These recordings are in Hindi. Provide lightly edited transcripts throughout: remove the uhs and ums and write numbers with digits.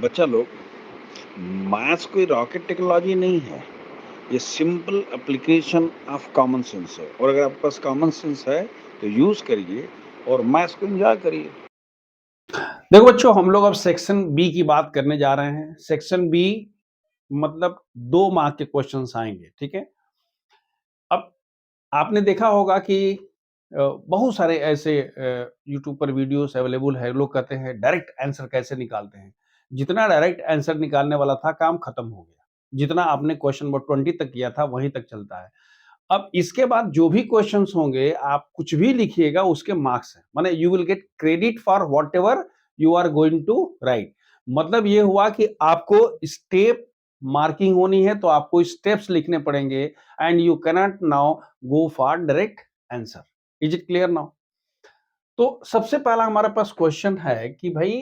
बच्चा लोग, मैथ्स कोई रॉकेट टेक्नोलॉजी नहीं है। ये simple application of common sense है और अगर आपके पास कॉमन सेंस है तो यूज करिए और मैथ्स को एंजॉय करिए। देखो बच्चों, हम लोग अब सेक्शन बी की बात करने जा रहे हैं। सेक्शन बी मतलब 2 मार्क के क्वेश्चंस आएंगे, ठीक है। अब आपने देखा होगा कि बहुत सारे ऐसे यूट्यूब पर वीडियोस अवेलेबल है। लोग कहते हैं डायरेक्ट आंसर कैसे निकालते हैं। जितना डायरेक्ट आंसर निकालने वाला था, काम खत्म हो गया। जितना आपने क्वेश्चन नंबर 20 तक किया था, वहीं तक चलता है। अब इसके बाद जो भी क्वेश्चंस होंगे, आप कुछ भी लिखिएगा, उसके मार्क्स हैं। माने you will get credit for whatever you are going to write. मतलब ये हुआ कि आपको स्टेप मार्किंग होनी है, तो आपको स्टेप्स लिखने पड़ेंगे and you cannot now go for direct answer. Is it clear now? तो सबसे पहला हमारे पास क्वेश्चन है कि भाई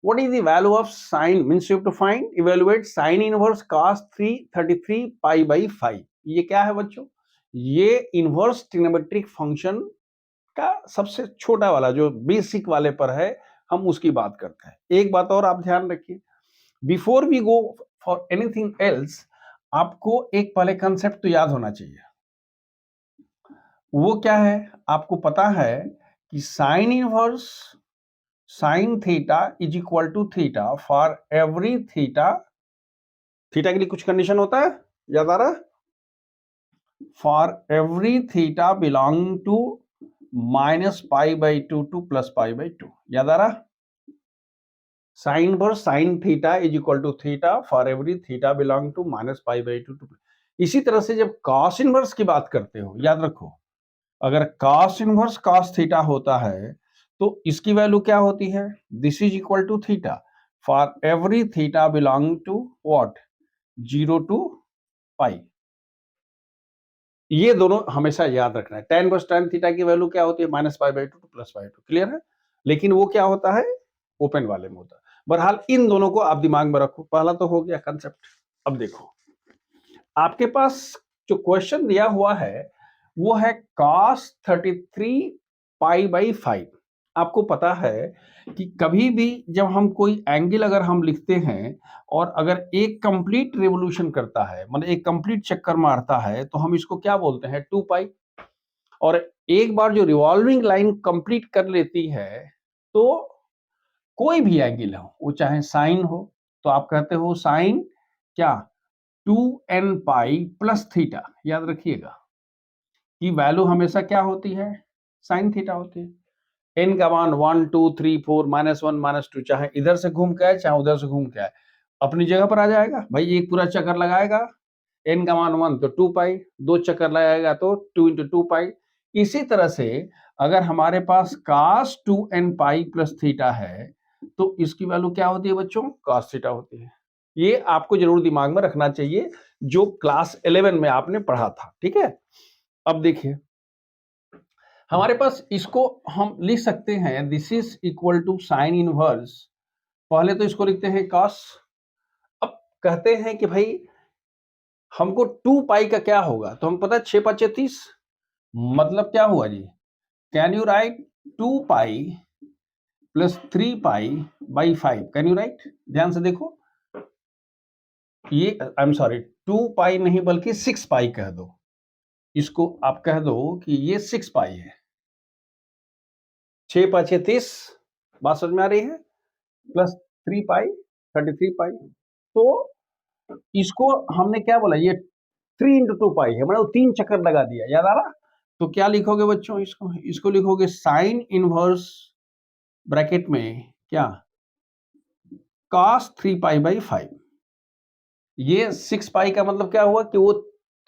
what is the value of sine, means you have to find evaluate sine inverse cos 333 pi by 5। ये क्या है बच्चों? ये इनवर्स ट्रिग्नोमेट्रिक फंक्शन का सबसे छोटा वाला जो बेसिक वाले पर है, हम उसकी बात करते हैं। एक बात और आप ध्यान रखिए, before we go for anything else, आपको एक पहले कंसेप्ट तो याद होना चाहिए। वो क्या है? आपको पता है कि sine inverse sine theta is equal to theta for every theta. थीटा के लिए कुछ कंडीशन होता है, याद आ रहा? For every theta belong to minus pi by two to plus pi by two. याद आ रहा? साइन पर sine theta is equal to theta for every theta belong to minus pi by two to. इसी तरह से जब कॉस इनवर्स की बात करते हो, याद रखो, अगर कॉस इनवर्स कॉस थीटा होता है तो इसकी वैल्यू क्या होती है? This is equal to theta for every theta belong to what? 0 to pi. ये दोनों हमेशा याद रखना है। tan वर्स tan थीटा की वैल्यू क्या होती है? Minus pi by two to plus pi two. Clear है? लेकिन वो क्या होता है? ओपन वाले में होता है। बहरहाल इन दोनों को आप दिमाग में रखो। पहला तो हो गया कंसेप्ट। अब देखो, आपके पास जो क्वेश्चन दिया हुआ है वो है cos 33 पाई बाई 5। आपको पता है कि कभी भी जब हम कोई एंगल अगर हम लिखते हैं और अगर एक कंप्लीट रिवोल्यूशन करता है, मतलब एक कंप्लीट चक्कर मारता है, तो हम इसको क्या बोलते हैं? 2 पाई। और एक बार जो रिवॉल्विंग लाइन कंप्लीट कर लेती है, तो कोई भी एंगल हो, वो चाहे साइन हो, तो आप कहते हो साइन क्या? 2n pi plus theta. याद रखिएगा कि वैल्यू हमेशा क्या होती है? साइन थीटा होती है। n का मान 1 2 3 4 -1 -2, चाहे इधर से घूम के आए चाहे उधर से घूम के आए, अपनी जगह पर आ जाएगा। भाई एक पूरा चक्कर लगाएगा, n का मान 1 तो 2 पाई, दो चक्कर लगाएगा तो 2 इंटू 2 पाई। इसी तरह से अगर हमारे पास cos 2n pi plus theta है, तो इसकी वैल्यू क्या होती है बच्चों? cos थीटा होती है। ये आपको जरूर दिमाग में रखना चाहिए, जो क्लास 11 में आपने पढ़ा था। ठीक है? अब देखिए, हमारे पास इसको हम लिख सकते हैं, this is equal to sine inverse. पहले तो इसको लिखते हैं cos। अब कहते हैं कि भाई हमको 2 पाई का क्या होगा, तो हम पता है 6 5 30, मतलब क्या हुआ जी? Can you write 2 pi plus 3 pi by 5? Can you write? ध्यान से देखो, ये आई एम सॉरी, 2 पाई नहीं बल्कि 6 पाई कह दो। इसको आप कह दो कि ये 6 पाई है। 6 5 30, बात समझ में आ रही है? प्लस 3 पाई 33 पाई। तो इसको हमने क्या बोला? ये 3 इंटू 2 पाई है, मतलब 3 चक्कर लगा दिया। याद आ रहा? तो क्या लिखोगे बच्चों? इसको लिखोगे साइन इनवर्स ब्रैकेट में क्या? cos 3 pi by 5। ये 6 पाई का मतलब क्या हुआ कि वो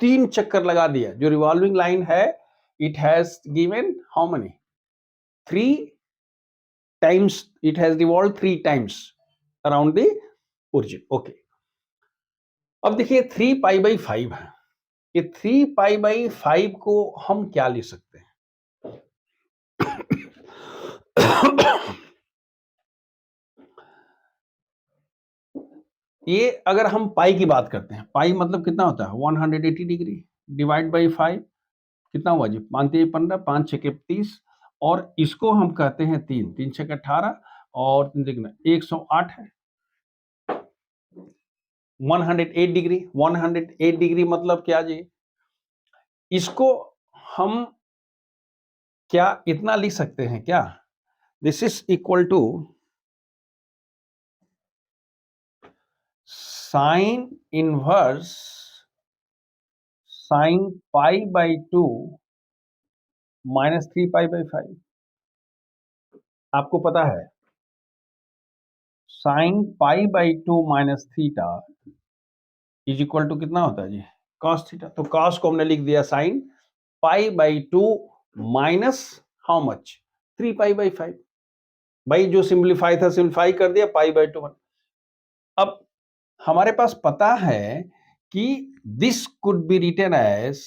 3 चक्कर लगा दिया। जो रिवॉल्विंग लाइन है, it has given how many? 3 times, it has revolve 3 times around the origin. Okay, अब देखिए 3 पाई बाई 5 है। ये 3 पाई बाई 5 को हम क्या लिख सकते हैं? ये अगर हम पाई की बात करते हैं, पाई मतलब कितना होता है? 180 डिग्री डिवाइड बाई 5, कितना हुआ जी? 5 3 15, 5 6 30, और इसको हम कहते हैं 3 3 6 18, और देखना 108 है। 108 डिग्री। 108 डिग्री मतलब क्या जी? इसको हम क्या इतना लिख सकते हैं क्या? This is equal to sine inverse sine pi by 2 minus 3 pi by 5। आपको पता है sine pi by 2 minus theta is equal to कितना होता है जी? Cos theta. तो कॉस को हमने लिख दिया sine pi by 2 minus how much? 3 pi by 5। भाई जो सिंप्लीफाई था सिंप्लीफाई कर दिया, पाई बाई 2। अब हमारे पास पता है कि this could be written as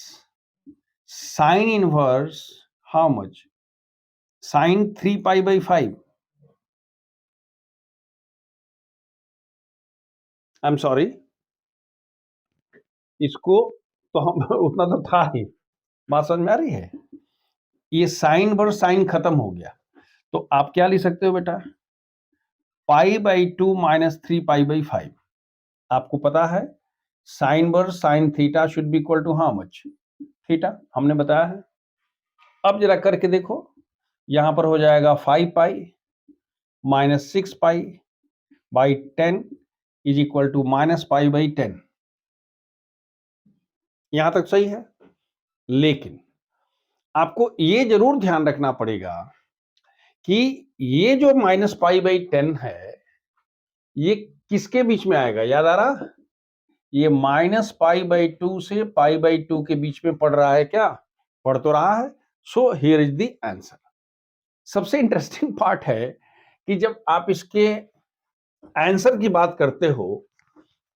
sine inverse how much? Sine 3 pi by 5। I am sorry, इसको तो हम उतना तो था ही। बात समझ में आ रही है? ये साइन वर्स साइन खत्म हो गया, तो आप क्या लिख सकते हो बेटा? Pi by 2 minus 3 pi by 5। आपको पता है sine inverse sine theta should be equal to how much? Theta, हमने बताया है। अब जरा करके देखो, यहां पर हो जाएगा 5 pi minus 6 pi by 10 is equal to minus pi by 10। यहां तक सही है, लेकिन आपको ये जरूर ध्यान रखना पड़ेगा कि ये जो माइनस पाई बाई 10 है ये किसके बीच में आएगा? याद आ रहा? ये माइनस पाई बाई 2 से पाई बाई 2 के बीच में पड़ रहा है क्या? पढ़ तो रहा है। So here is the answer. सबसे इंटरेस्टिंग पार्ट है कि जब आप इसके आंसर की बात करते हो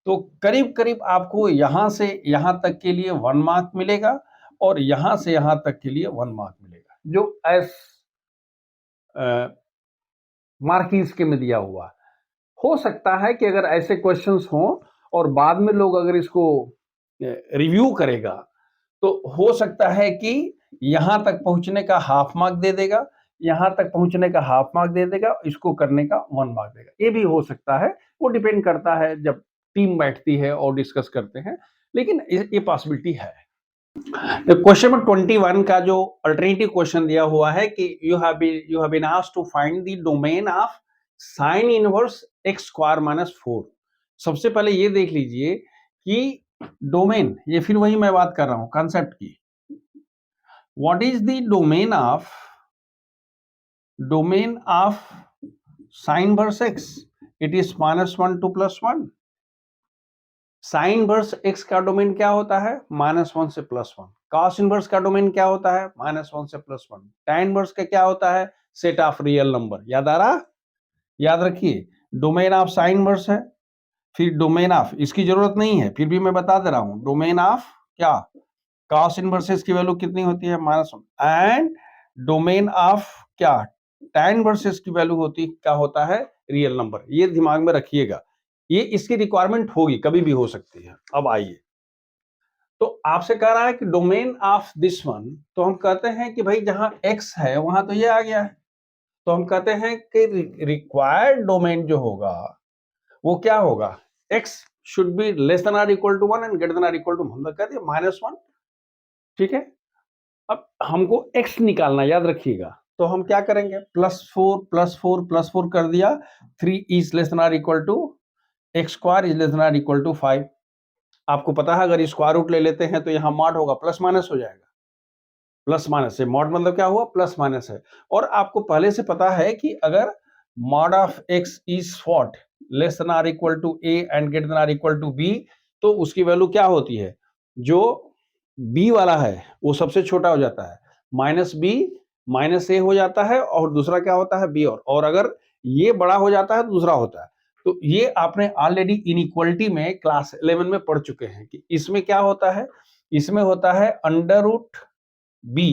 तो करीब करीब आपको यहां से यहां तक के लिए 1 मार्क मिलेगा और यहां से यहां तक के लिए 1 मार्क मिलेगा, जो एस मार्किंग स्कीम में दिया हुआ। हो सकता है कि अगर ऐसे क्वेश्चंस हों और बाद में लोग अगर इसको रिव्यू करेगा तो हो सकता है कि यहां तक पहुंचने का हाफ मार्क दे देगा, यहां तक पहुंचने का हाफ मार्क दे देगा, इसको करने का 1 मार्क देगा। ये भी हो सकता है, वो डिपेंड करता है जब टीम बैठती है और डिस्कस करते हैं, लेकिन ये पॉसिबिलिटी है। क्वेश्चन नंबर 21 का जो अल्टरनेटिव क्वेश्चन दिया हुआ है कि you have been asked to find the domain of sine inverse x square minus 4। सबसे पहले ये देख लीजिए कि डोमेन, ये फिर वही मैं बात कर रहा हूं कॉन्सेप्ट की। What is the domain of sine verse x? It is -1 to +1। Sine inverse x का डोमेन क्या होता है? -1 से +1। कॉस इनवर्स का डोमेन क्या होता है? -1 से +1। tan इनवर्स का क्या होता है? Set of real number. याद आ रहा? याद रखिए, डोमेन ऑफ साइन इनवर्स है, फिर डोमेन ऑफ, इसकी जरूरत नहीं है फिर भी मैं बता दे रहा हूं, डोमेन ऑफ क्या? कॉस इनवर्सेस की वैल्यू कितनी होती है? -1। एंड डोमेन ऑफ क्या? tan इनवर्सेस की वैल्यू होती क्या होता है? Real number. ये दिमाग में रखिएगा, ये इसकी रिक्वायरमेंट होगी, कभी भी हो सकती है। अब आइए, तो आपसे कह रहा है कि डोमेन ऑफ दिस वन, तो हम कहते हैं कि भाई जहां x है वहां तो ये आ गया है, तो हम कहते हैं कि रिक्वायर्ड डोमेन जो होगा वो क्या होगा? x should be less than or equal to 1 and greater than or equal to, हम कह दिया -1। ठीक है, अब हमको x निकालना, याद रखिएगा। तो हम क्या करेंगे? +4 +4 +4 कर दिया। 3 is less than or equal to x square is less than or equal to 5। आपको पता है अगर स्क्वायर रूट ले लेते हैं तो यहाँ मॉड होगा, प्लस माइनस हो जाएगा। प्लस माइनस से मॉड मतलब क्या हुआ? प्लस माइनस है। और आपको पहले से पता है कि अगर mod of x is what? Less than or equal to a and greater than or equal to b, तो उसकी वैल्यू क्या होती है? जो बी वाला है वो सबसे छोटा हो जाता है, -b -a हो जाता है, और दूसरा क्या होता है? b। और अगर ये बड़ा हो जाता है तो दूसरा होता है। तो ये आपने ऑलरेडी इनइक्वालिटी में क्लास 11 में पढ़ चुके हैं कि इसमें क्या होता है? इसमें होता है √b।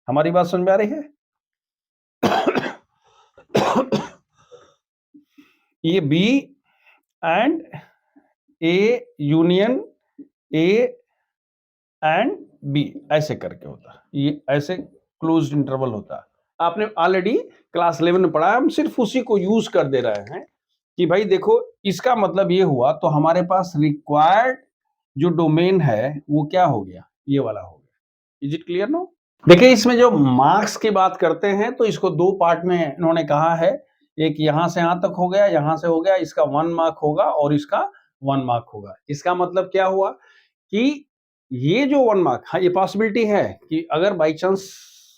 हमारी बात समझ में आ रही है? ये b and a union a and b ऐसे करके होता है, ये ऐसे क्लोज्ड इंटरवल होता है। आपने ऑलरेडी क्लास 11 में पढ़ा है, हम सिर्फ उसी को यूज कर दे रहे हैं कि भाई देखो इसका मतलब ये हुआ, तो हमारे पास रिक्वायर्ड जो डोमेन है वो क्या हो गया, ये वाला हो गया। Is it clear no? देखिए इसमें जो मार्क्स की बात करते हैं तो इसको दो पार्ट में इन्होंने कहा है, एक यहां से यहां तक हो गया, यहां से हो गया, इसका 1 मार्क होगा और इसका 1 मार्क होगा। इसका मतलब क्या हुआ कि ये जो 1 मार्क, हाँ ये पॉसिबिलिटी है कि अगर बाई चांस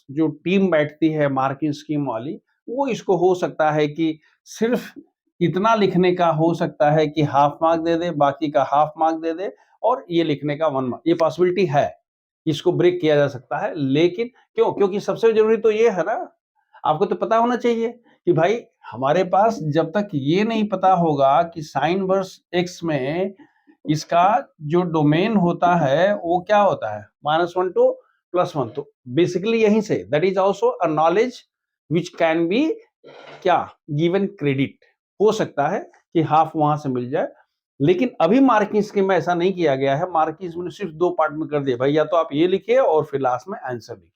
जो टीम बैठती है मार्किंग स्कीम वाली, वो इसको हो सकता है कि सिर्फ इतना लिखने का हो सकता है कि हाफ मार्क दे दे, बाकी का हाफ मार्क दे दे, और ये लिखने का 1 मार्क, ये पॉसिबिलिटी है, इसको ब्रेक किया जा सकता है। लेकिन क्यों? क्योंकि सबसे जरूरी तो ये है ना, आपको तो पता होना चाहिए कि भाई हमारे पास जब तक ये नहीं पता होगा कि साइन वर्स एक्स में इसका जो डोमेन होता है वो क्या होता है, -1 टू +1, तो बेसिकली यहीं say that is also a knowledge which can be क्या गिवन क्रेडिट, हो सकता है कि हाफ वहां से मिल जाए। लेकिन अभी मार्किंग स्कीम में ऐसा नहीं किया गया है, मार्किंग स्कीम सिर्फ दो पार्ट में कर दिया भाई, या तो आप ये लिखिए और फिर लास्ट में आंसर लिखिए।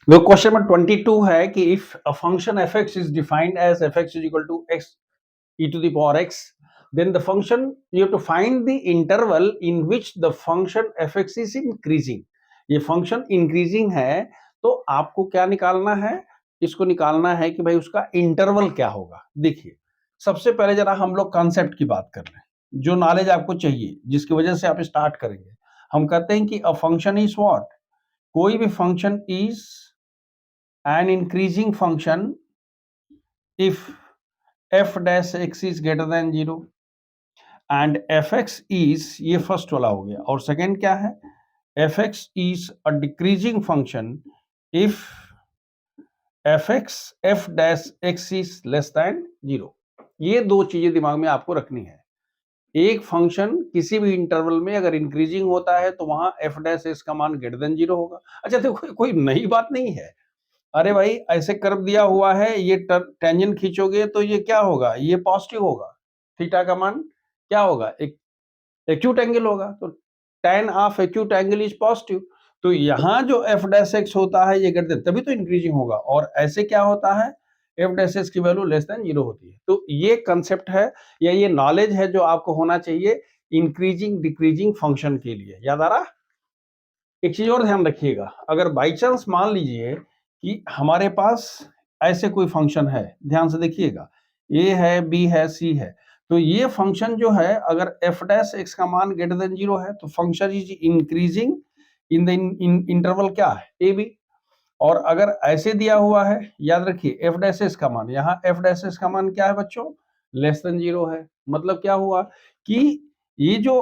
वो क्वेश्चन नंबर 22 है कि if a function fx is defined as fx is equal to x e to the power x, then the function you have to find the interval in which the function fx is increasing। ये फंक्शन इंक्रीजिंग है तो आपको क्या निकालना है, इसको निकालना है कि भाई उसका इंटरवल क्या होगा। देखिए सबसे पहले जरा हम लोग कॉन्सेप्ट की बात कर रहे हैं, जो नॉलेज आपको चाहिए जिसकी वजह से आप स्टार्ट करेंगे। हम कहते हैं कि अ फंक्शन इज व्हाट, कोई भी function is an increasing function if f dash x is greater than 0 and fx is, ये फर्स्ट वाला हो गया, और सेकंड क्या है, fx is a decreasing function if f dash x is less than 0। ये दो चीजें दिमाग में आपको रखनी है। एक फंक्शन किसी भी इंटरवल में अगर इंक्रीजिंग होता है तो वहां f डैश x का मान ग्रेटर देन 0 होगा। अच्छा देखो कोई नई बात नहीं है, अरे भाई ऐसे कर्व दिया हुआ है, ये टेंजेंट खींचोगे तो ये क्या होगा, ये पॉजिटिव होगा, थीटा का मान क्या होगा, एक एक्यूट एंगल होगा, तो tan of acute angle is positive. तो यहाँ जो f डैश x होता है ये ग्रेटर, तभी तो इंक्रीजिंग होगा, और ऐसे क्या होता है f डैश x की वैल्यू लेस देन 0 होती है। तो ये कंसेप्ट है या ये नॉलेज है जो आपको होना चाहिए इंक्रीजिंग डिक्रीजिंग फंक्शन के लिए। याद आ रहा? एक चीज और ध्यान रखिएगा, अगर बाई चांस मान लीजिए कि हमारे पास ऐसे कोई फंक्शन है, ध्यान से देखिएगा, a है, b है, c है, तो ये फंक्शन जो है अगर f डैश x का मान ग्रेटर देन 0 है तो function is increasing in the interval क्या है, a b। और अगर ऐसे दिया हुआ है, याद रखिए f डैश x का मान, यहाँ f डैश x का मान क्या है बच्चों, लेस देन 0 है। मतलब क्या हुआ कि ये जो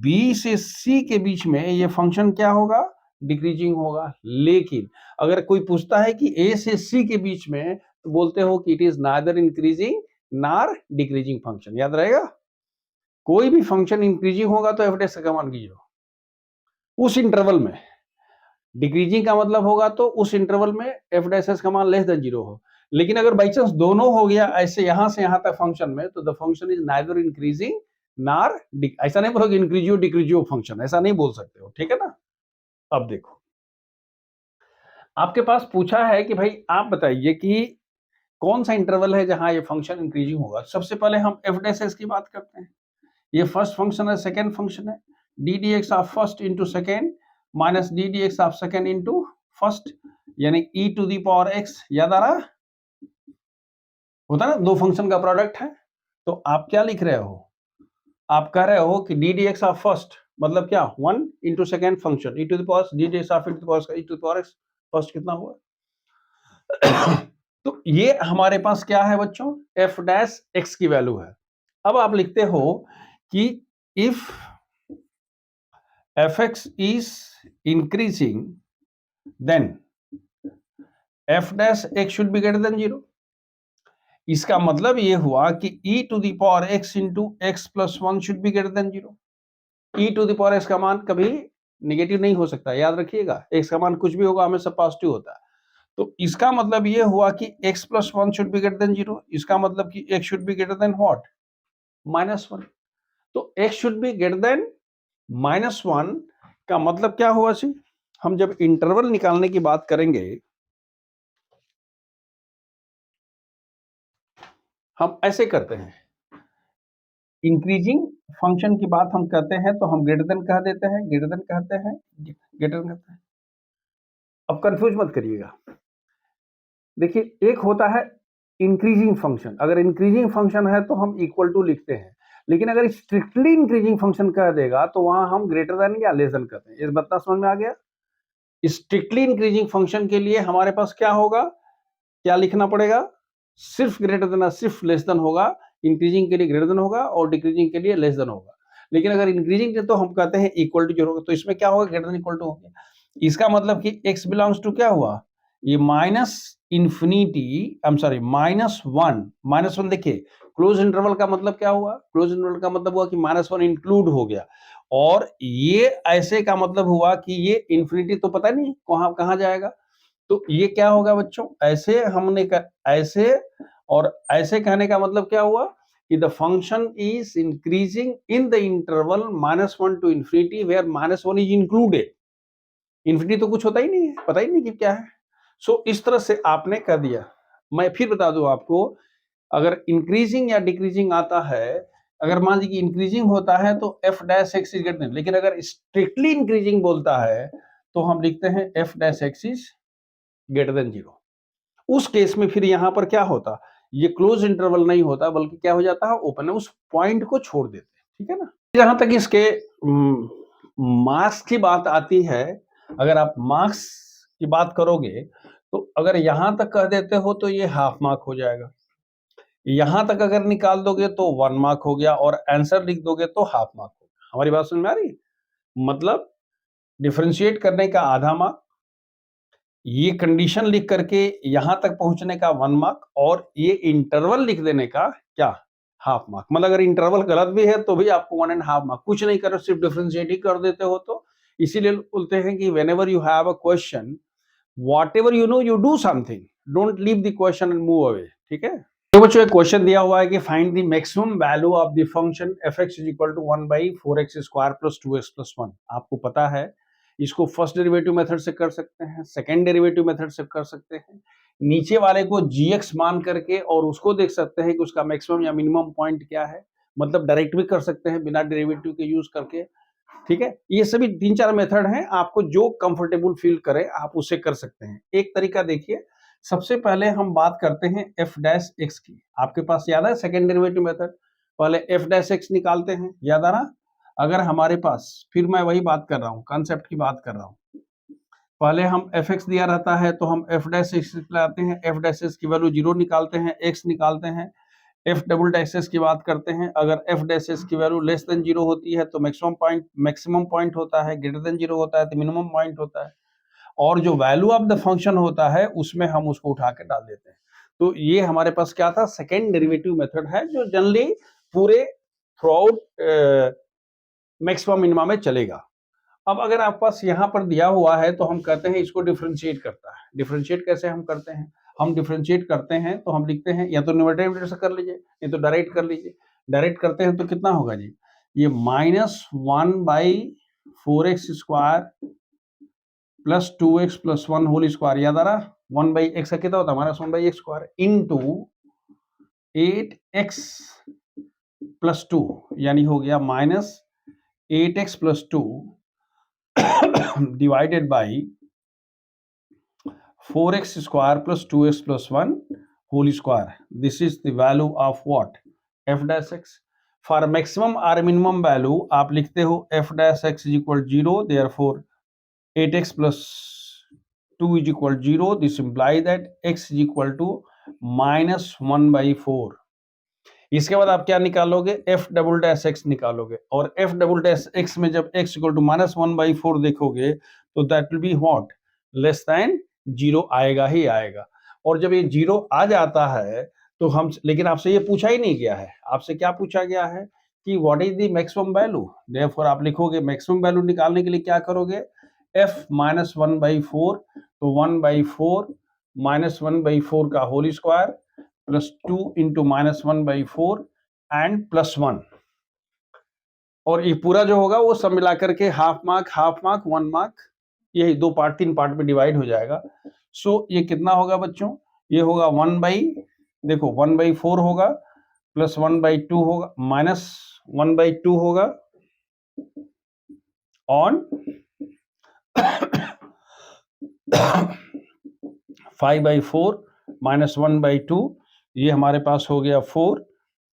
b से c के बीच में ये फंक्शन क्या होगा, डिक्रीजिंग होगा। लेकिन अगर कोई पूछता है कि a से c के बीच में, तो बोलते हो कि इट इज नादर इंक्रीजिंग नार डिक्रीजिंग फंक्शन। याद रहेगा, कोई भी फंक्शन इंक्रीजिंग होगा तो f डैश का मान कीजिए उस इंटरवल में, डिक्रीजिंग का मतलब होगा तो उस इंटरवल में f डैश एस का मान लेस देन 0 हो। लेकिन अगर बाई चांस दोनों हो गया ऐसे यहां से यहां तक फंक्शन में, तो the function is neither increasing नार, ऐसा नहीं बोलोगे इंक्रीजियो डिक्रीजियो फंक्शन, ऐसा नहीं बोल सकते हो, ठीक है ना। अब देखो आपके पास पूछा है कि भाई आप बताइए कि कौन सा इंटरवल है जहां ये फंक्शन इंक्रीजिंग होगा। सबसे पहले हम f डैश एस की बात करते हैं, ये फर्स्ट फंक्शन है, सेकंड फंक्शन है, d d x of first into second minus d d x of second into first, यानी e to the power x। याद आ रहा होता ना, दो फंक्शन का प्रोडक्ट है। तो आप क्या लिख रहे हो, आप कह रहे हो कि d d x of first मतलब क्या, 1 into second function e to the power d d x of e to the power x, first कितना हुआ तो ये हमारे पास क्या है बच्चों, f डैश x की वैल्यू है। अब आप लिखते हो कि if fx is increasing then f dash x should be greater than 0। इसका मतलब ये हुआ कि e to the power x into x plus 1 should be greater than 0। e to the power x का मान कभी नेगेटिव नहीं हो सकता, याद रखिएगा, x का मान कुछ भी होगा हमेशा पॉजिटिव होता है। तो इसका मतलब ये हुआ कि x plus 1 should be greater than 0, इसका मतलब कि x should be greater than what, -1। तो x should be greater than -1 का मतलब क्या हुआ जी, हम जब इंटरवल निकालने की बात करेंगे हम ऐसे करते हैं इंक्रीजिंग फंक्शन की बात हम करते हैं तो हम ग्रेटर देन कह देते हैं, ग्रेटर देन कहते हैं, ग्रेटर देन कहते हैं। अब कंफ्यूज मत करिएगा। देखिए एक होता है इंक्रीजिंग फंक्शन, अगर इंक्रीजिंग फंक्शन है तो हम इक्वल टू लिखते हैं, लेकिन अगर स्ट्रिक्टली इंक्रीजिंग फंक्शन कह देगा तो वहां हम ग्रेटर देन या लेस देन कहते हैं। इस बात समझ में आ गया? स्ट्रिक्टली इंक्रीजिंग फंक्शन के लिए हमारे पास क्या होगा, क्या लिखना पड़ेगा? सिर्फ ग्रेटर देन या सिर्फ लेस देन होगा। इंक्रीजिंग के लिए ग्रेटर देन होगा और डिक्रीजिंग के लिए लेस देन होगा। लेकिन अगर इंक्रीजिंग के तो हम कहते हैं इक्वल टू 0, तो इसमें क्या होगा? ग्रेटर देन इक्वल टू हो गया। इसका मतलब कि x बिलोंग्स टू क्या हुआ? ये minus infinity, I am sorry -1 देखिए क्लोज इंटरवल का मतलब क्या हुआ? क्लोज इंटरवल का मतलब हुआ कि -1 इंक्लूड हो गया, और ये ऐसे का मतलब हुआ कि ये इंफिनिटी तो पता नहीं कहां जाएगा, तो ये क्या होगा बच्चों? ऐसे हमने ऐसे और ऐसे कहने का मतलब क्या हुआ कि the function is increasing in the interval -1 to infinity where -1 is included. Infinity तो कुछ होता ही नहीं है, पता ही नहीं कि क्या है। सो इस तरह से आपने कर दिया। मैं फिर बता दूं आपको, अगर इंक्रीजिंग या डिक्रीजिंग आता है, अगर मान लीजिए इंक्रीजिंग होता है तो f dash x is greater than, लेकिन अगर स्ट्रिक्टली इंक्रीजिंग बोलता है तो हम लिखते हैं f dash x is greater than 0। उस केस में फिर यहां पर क्या होता? ये क्लोज इंटरवल नहीं होता, बल्कि क्या हो जाता है? ओपन है, उस पॉइंट को छोड़ देते हैं, ठीक है ना। जहां तक इसके मार्क्स की बात आती है, अगर आप मार्क्स की बात करोगे तो अगर यहां तक कह देते हो तो ये हाफ मार्क हो जाएगा, यहां तक अगर निकाल दोगे तो 1 मार्क हो गया, और आंसर लिख दोगे तो हाफ मार्क हो गया। हमारी बात समझ में आ रही? मतलब डिफरेंशिएट करने का आधा मार्क, ये कंडीशन लिख करके यहां तक पहुंचने का 1 मार्क, और ये इंटरवल लिख देने का क्या? Half mark. मतलब अगर इंटरवल गलत भी है तो भी आपको 1.5 मार्क। कुछ नहीं करो, सिर्फ डिफरेंशिएट ही कर देते हो। तो इसीलिए बोलते हैं कि whenever you have a question, whatever you know, you do something, don't leave the question and move away, ठीक है। तो बच्चों एक क्वेश्चन दिया हुआ है कि find the maximum value of the function fx is equal to 1/4x² plus 2x plus 1। आपको पता है इसको फर्स्ट डेरिवेटिव मेथड से कर सकते हैं, सेकेंड डेरिवेटिव मेथड से कर सकते हैं, नीचे वाले को gx मान करके और उसको देख सकते हैं कि उसका मैक्सिमम या मिनिमम पॉइंट क्या है। मतलब डायरेक्ट भी कर सकते हैं बिना डेरिवेटिव के यूज करके, ठीक है। ये सभी 3-4 मेथड हैं, आपको जो कंफर्टेबल फील करे आप उसे कर सकते हैं। एक तरीका देखिए, सबसे पहले हम बात करते हैं f डैश x की। आपके पास याद है सेकेंड डेरिवेटिव मेथड? पहले f डैश x निकालते हैं, याद आ रहा? अगर हमारे पास, फिर मैं वही बात कर रहा हूं, कॉन्सेप्ट की बात कर रहा हूं। पहले हम fx दिया रहता है तो हम f डैश x निकालते हैं, f डैश x की वैल्यू 0 निकालते हैं, x निकालते हैं। f डबल डैश एस की बात करते हैं, अगर f डैश एस की वैल्यू लेस देन 0 होती है तो मैक्सिमम पॉइंट होता है, ग्रेटर देन 0 होता है तो मिनिमम पॉइंट होता है, और जो वैल्यू ऑफ द फंक्शन होता है उसमें हम उसको उठा के डाल देते हैं। तो ये हमारे पास क्या था? सेकेंड डेरिवेटिव मेथड है, जो जनरली पूरे थ्रू आउट मैक्सिमम मिनिमम में चलेगा। अब अगर आपके पास यहाँ पर दिया हुआ है तो हम कहते हैं इसको डिफरेंशिएट करता है। डिफरेंशिएट कैसे हम करते हैं? हम डिफरेंशिएट करते हैं तो हम लिखते हैं, या तो न्यूमरेटर से कर लीजिए, नहीं तो डायरेक्ट कर लीजिए। डायरेक्ट करते हैं तो कितना होगा जी? ये -1/4x² plus 2x plus 1 whole square, याद आ रहा? 1/x का कितना होता है? -1/x² इंटू 8x प्लस 2, यानी हो गया -8x plus 2 divided by 4x² plus 2x plus 1 whole square. This is the value of what? F dash x. For maximum or minimum value आप लिखते हो f dash x is equal 0, therefore 8x plus 2 is equal 0. This implies that x is equal to -1/4. इसके बाद आप क्या निकालोगे? f डबल डैश x निकालोगे, और f डबल डैश x में जब x इक्वल टू -1/4 देखोगे तो that will be what? Less then 0 आएगा ही आएगा। और जब ये 0 आ जाता है तो हम, लेकिन आपसे ये पूछा ही नहीं गया है, आपसे क्या पूछा गया है कि what is the maximum value. Therefore आप लिखोगे मैक्सिमम वैल्यू निकालने के लिए क्या करोगे? f -1/4, तो 1/4 -1/4 का whole square plus 2 into -1/4 and plus 1, और ये पूरा जो होगा वो सब मिलाकर के हाफ मार्क 1 मार्क, यही 2 पार्ट 3 पार्ट में डिवाइड हो जाएगा। सो ये कितना होगा बच्चों? ये होगा 1/4 होगा प्लस 1/2 होगा माइनस 1/2 होगा ऑन 5/4 माइनस 1/2, ये हमारे पास हो गया 4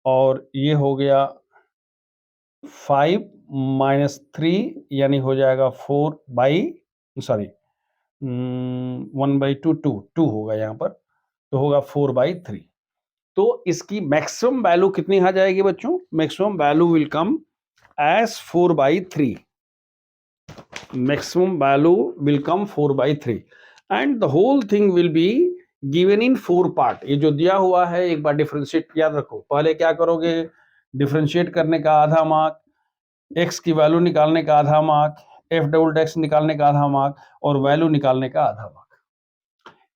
और ये हो गया 5 माइनस 3 यानी हो जाएगा 1/2 2 होगा यहाँ पर, तो होगा 4/3। तो इसकी मैक्सिमम वैल्यू कितनी आ जाएगी बच्चों? Maximum value will come as 4/3। maximum value will come 4/3 and the whole thing will be given in 4 part। ये जो दिया हुआ है एक बार डिफरेंशिएट याद रखो। पहले क्या करोगे? डिफरेंशिएट करने का आधा मार्क, x की वैल्यू निकालने का आधा मार्क, f XX निकालने का आधा मार्क और वैल्यू निकालने का आधा मार्क।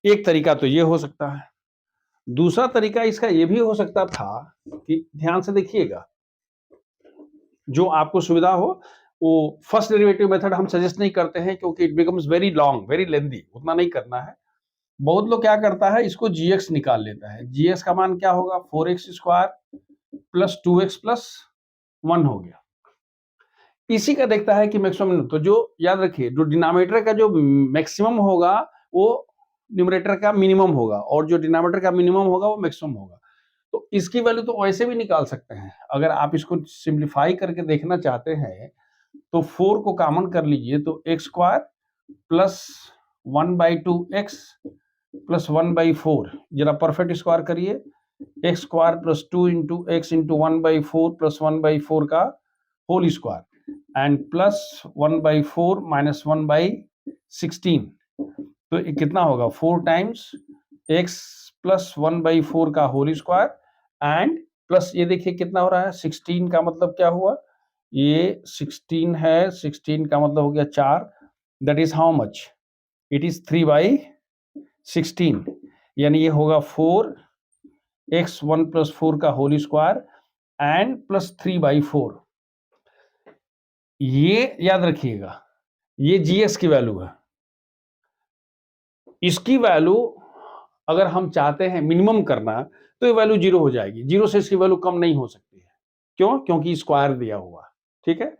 एक तरीका तो ये हो सकता है। दूसरा तरीका इसका ये भी हो सकता था कि ध्यान से देखिएगा, जो आपको सुविधा हो वो फर्स्ट डेरिवेटिव मेथड हम सजेस्ट नहीं करते हैं क्योंकि it becomes very long, very lengthy, उतना नहीं करना है। बहुत लोग क्या करता है, इसको gx निकाल लेता है। gx का मान क्या होगा? 4x² प्लस 2x प्लस 1 हो गया। इसी का देखता है कि मैक्सिमम, तो जो याद रखिए, जो डिनोमिनेटर का जो मैक्सिमम होगा वो न्यूमरेटर का मिनिमम होगा और जो डिनोमिनेटर का मिनिमम होगा वो मैक्सिमम होगा। तो इसकी वैल्यू तो वैसे भी निकाल सकते हैं। अगर आप इसको सिंप्लीफाई करके देखना चाहते हैं तो 4 को कॉमन कर लीजिए, तो x² प्लस 1/2x प्लस 1/4, जरा परफेक्ट स्क्वायर करिए। x² plus 2 into x into 1/4 plus 1/4 का whole square and plus 1/4 minus 1/16, तो ये कितना होगा? 4 टाइम्स x प्लस 1/4 का होल स्क्वायर एंड प्लस ये देखिए कितना हो रहा है 16 का मतलब क्या हुआ? ये 16 है, 16 का मतलब हो गया 4, that is how much? It is 3/16, यानी ये होगा 4x1 प्लस 4 का होल स्क्वायर एंड प्लस 3/4। ये याद रखिएगा, ये जीएस की वैल्यू है। इसकी वैल्यू अगर हम चाहते हैं मिनिमम करना तो ये वैल्यू 0 हो जाएगी। 0 से इसकी वैल्यू कम नहीं हो सकती है। क्यों? क्योंकि स्क्वायर दिया हुआ। ठीक है,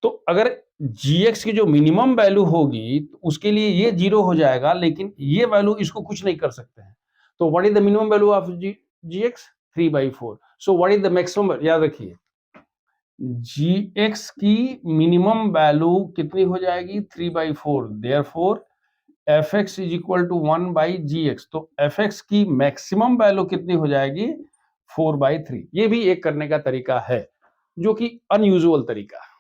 तो अगर gx की जो मिनिमम वैल्यू होगी तो उसके लिए ये 0 हो जाएगा, लेकिन ये वैल्यू इसको कुछ नहीं कर सकते हैं। तो what is the minimum value of gx? 3/4। So what is the maximum? याद रखिए, gx की मिनिमम वैल्यू कितनी हो जाएगी? 3/4। Therefore fx is equal to 1/gx। तो fx की मैक्सिमम वैल्यू कितनी हो जाएगी? 4/3। ये भी एक करने का तरीका है जो कि अनयूजुअल तरीका है।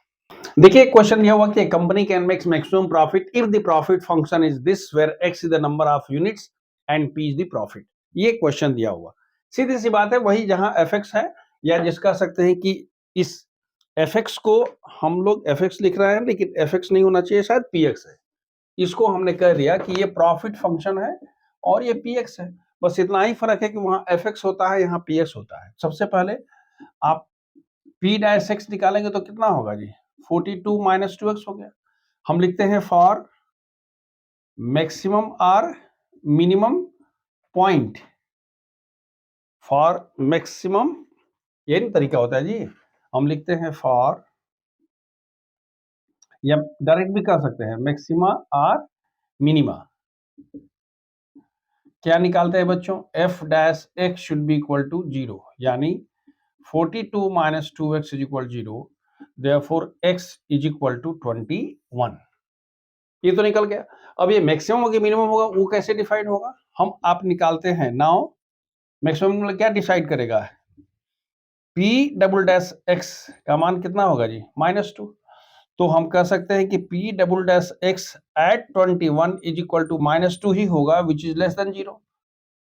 देखिए क्वेश्चन यह हुआ कि company can makes maximum profit if the profit function is this where x is the number of units and p is the profit. ये क्वेश्चन दिया हुआ, सीधी सी बात है, वही जहां fx है, या जिस कह सकते हैं कि इस fx को हम लोग fx लिख रहे हैं लेकिन fx नहीं होना चाहिए, शायद px है। इसको हमने कह दिया कि ये प्रॉफिट फंक्शन है और ये px है। बस इतना ही फर्क है कि वहां fx होता है, यहाँ px होता है। सबसे पहले आप p-x निकालेंगे तो कितना होगा जी? 42 माइनस 2x हो गया। हम लिखते हैं फॉर मैक्सिमम और मिनिमम पॉइंट, फॉर मैक्सिमम, ये नहीं तरीका होता है जी। हम लिखते हैं फॉर, या डायरेक्ट भी कर सकते हैं, मैक्सिमा और मिनिमा। क्या निकालते हैं बच्चों? f-x should be equal to 0, यानी 42 minus 2x is equal 0, therefore x is equal to 21। ये तो निकल गया। अब ये मैक्सिमम होगा मिनिमम होगा, वो कैसे डिफाइंड होगा? हम आप निकालते हैं। नाउ मैक्सिमम क्या डिसाइड करेगा? p-x का मान कितना होगा जी? -2। तो हम कह सकते हैं कि p-x at 21 is equal to -2 ही होगा, विच इज लेस देन 0।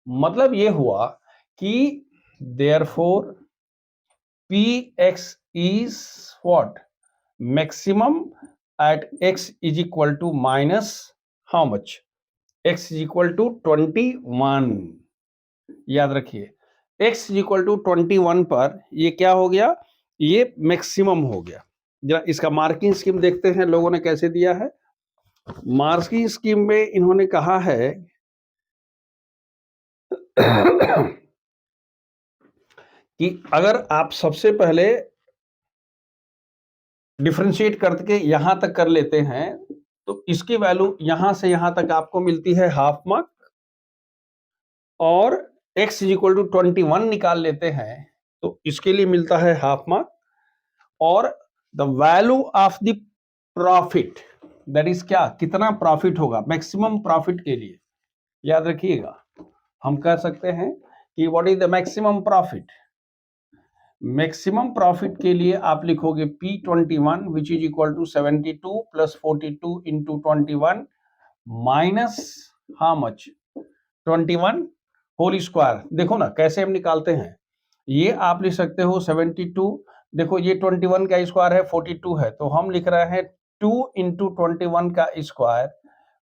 मतलब ये हुआ कि therefore px is what? Maximum at x is equal to minus how much? x is equal to 21। याद रखिए, x is equal to 21 पर ये क्या हो गया? ये मैक्सिमम हो गया। जरा इसका मार्किंग स्कीम देखते हैं लोगों ने कैसे दिया है। मार्किंग स्कीम में इन्होंने कहा है कि अगर आप सबसे पहले डिफरेंशिएट करके यहां तक कर लेते हैं तो इसकी वैल्यू यहां से यहां तक आपको मिलती है हाफ मार्क, और x इज इक्वल टू 21 निकाल लेते हैं तो इसके लिए मिलता है हाफ मार्क, और the value of the profit that is क्या, कितना प्रॉफिट होगा मैक्सिमम प्रॉफिट के लिए, याद रखिएगा हम कह सकते हैं कि what is the maximum profit. Maximum profit के लिए आप लिखोगे P21 which is equal to 72 plus 42 into 21 minus how much 21 whole square. देखो ना कैसे हम निकालते हैं, ये आप लिख सकते हो 72, देखो ये 21 का स्क्वायर है 42 है, तो हम लिख रहे हैं 2 इंटू 21 का स्क्वायर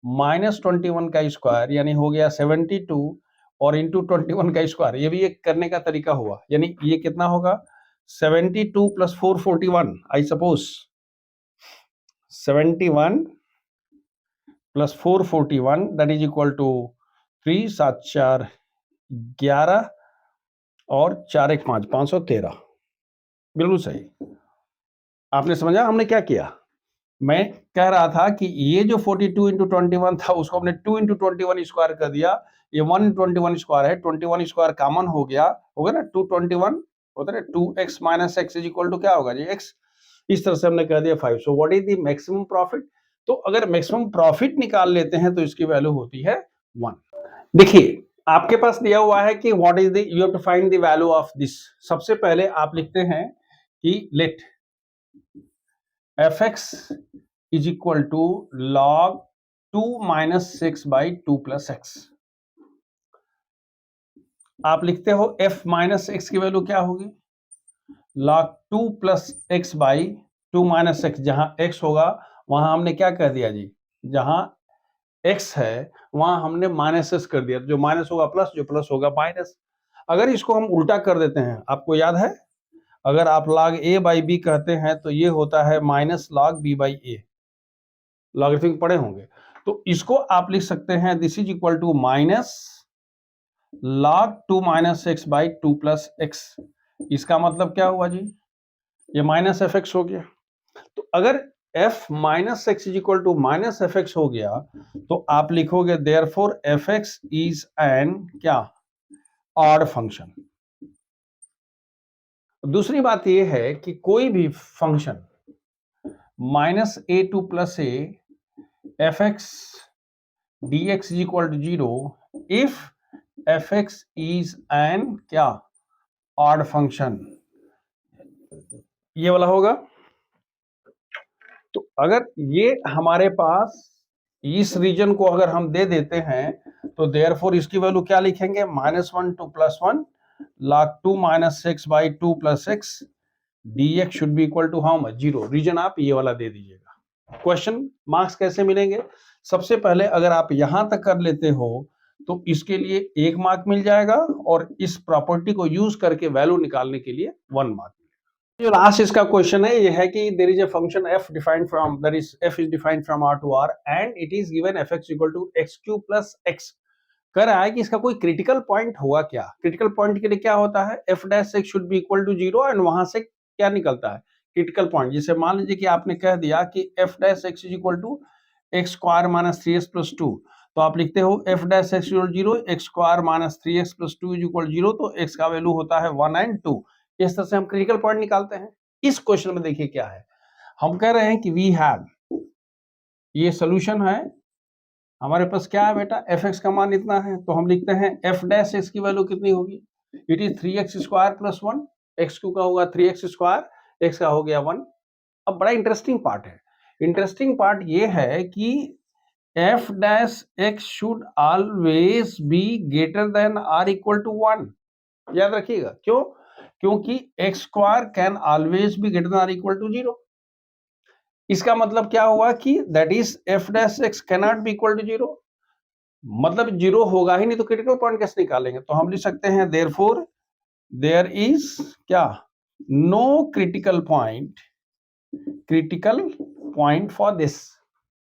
माइनस 21 का स्क्वायर, यानी हो गया 72 और इंटू 21 का स्क्वायर। ये भी एक करने का तरीका हुआ, यानी ये कितना होगा 72 plus 441, I suppose 71 plus 441 that is equal to 3 7 4 11 और 4 1 5 513। बिल्कुल सही। आपने समझा हमने क्या किया, मैं कह रहा था कि ये जो 42 इंटू 21 था उसको हमने 2 इंटू 21 स्क्वायर कर दिया, ये 1 21 स्क्वायर है, 21 स्क्वायर कॉमन हो गया, होगा ना 221 होता है 2x minus x is equal to क्या होगा जी x, इस तरह से हमने कह दिया 5। So what is the maximum profit, तो अगर मैक्सिमम प्रॉफिट निकाल लेते हैं तो इसकी वैल्यू होती है 1। देखिए आपके पास दिया हुआ है कि what is the, you have to find the value of this. सबसे पहले आप लिखते हैं कि let fx is equal to log 2 minus 6 by 2 plus x। आप लिखते हो f माइनस एक्स की वैल्यू क्या होगी, log 2 plus x by 2 minus x, जहां x होगा वहां हमने क्या कह दिया जी, जहां x है वहां हमने माइनस एस कर दिया, जो माइनस होगा प्लस, जो प्लस होगा माइनस। अगर इसको हम उल्टा कर देते हैं, आपको याद है अगर आप log a बाई बी कहते हैं तो ये होता है minus log b by a, logarithmic पढ़े होंगे, तो इसको आप लिख सकते हैं this is equal to minus log 2 minus x by 2 plus x. इसका मतलब क्या हुआ जी, ये माइनस एफ एक्स हो गया। तो अगर f minus x is equal to minus f x हो गया तो आप लिखोगे therefore f x is an क्या, ऑड फंक्शन। दूसरी बात यह है कि कोई भी फंक्शन minus a to plus a f x dx is equal to 0 if fx is an क्या, ऑड फंक्शन, ये वाला होगा। तो अगर ये हमारे पास इस रीजन को अगर हम दे देते हैं तो देयरफॉर इसकी वैल्यू क्या लिखेंगे, -1 to +1 log 2 minus x by 2 plus x dx should be equal to how much, 0। Reason आप ये वाला दे दीजिएगा। क्वेश्चन मार्क्स कैसे मिलेंगे, सबसे पहले अगर आप यहां तक कर लेते हो तो इसके लिए 1 मार्क मिल जाएगा, और इस प्रॉपर्टी को यूज करके वैल्यू निकालने के लिए 1 मार्क। जो लास्ट इसका क्वेश्चन है ये है कि there is a function f defined from, that is f is defined from r to r and it is given fx equal to x³ plus x। कह रहा है कि इसका कोई क्रिटिकल पॉइंट होगा क्या, क्रिटिकल पॉइंट के लिए क्या होता है f dash x should be equal to 0, and वहां से क्या निकलता है क्रिटिकल पॉइंट। जैसे मान लीजिए कि आपने कह दिया कि f dash x is equal to x square minus 3x plus 2, तो आप लिखते हो f dash x equal 0, x square minus 3x plus 2 is equal 0, तो x का वैल्यू होता है 1 एंड 2। इस तरह से हम क्रिटिकल पॉइंट निकालते हैं। इस क्वेश्चन में देखिए क्या है, हम कह रहे हैं कि वी हैव, ये सोल्यूशन है, हमारे पास क्या है बेटा fx का मान इतना है, तो हम लिखते हैं f डैश x की वैल्यू कितनी होगी, it is 3x square plus 1, x का होगा 3x स्क्वायर, x का हो गया 1। अब बड़ा इंटरेस्टिंग पार्ट है, इंटरेस्टिंग पार्ट ये है कि f dash x should always be greater than r equal to 1। याद रखिएगा क्यों, क्योंकि x square can always be greater than r equal to 0। इसका मतलब क्या हुआ कि that is f dash x can not be equal to 0, मतलब 0 होगा ही नहीं, तो क्रिटिकल पॉइंट कैसे निकालेंगे, तो हम लिख सकते हैं देयरफॉर देयर इज क्या, no critical point for this.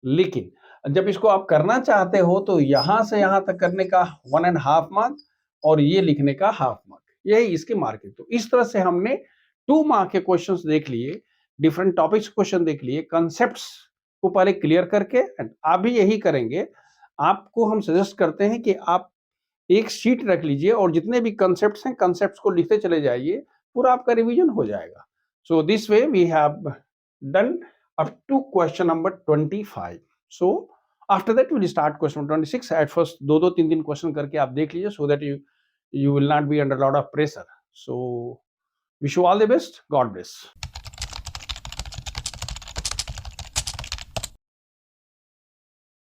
लेकिन जब इसको आप करना चाहते हो तो यहां से यहां तक करने का 1.5 मार्क और ये लिखने का हाफ मार्क, यही इसके मार्क है। तो इस तरह से हमने 2 मार्क के क्वेश्चंस देख लिए डिफरेंट टॉपिक्स क्वेश्चन देख लिए, कंसेप्ट्स को पहले क्लियर करके, एंड आप भी यही करेंगे। आपको हम सजेस्ट करते हैं कि आप एक शीट रख लीजिए और जितने भी कंसेप्ट्स हैं, कंसेप्ट्स को लिखते चले जाइए, पूरा आपका रिवीजन हो जाएगा। So this way we have done up to question number 25। So after that will start question 26। At first 2-2 3-3 question करके आप देख लीजिए, so that you will not be under a lot of pressure. So wish you all the best. God bless.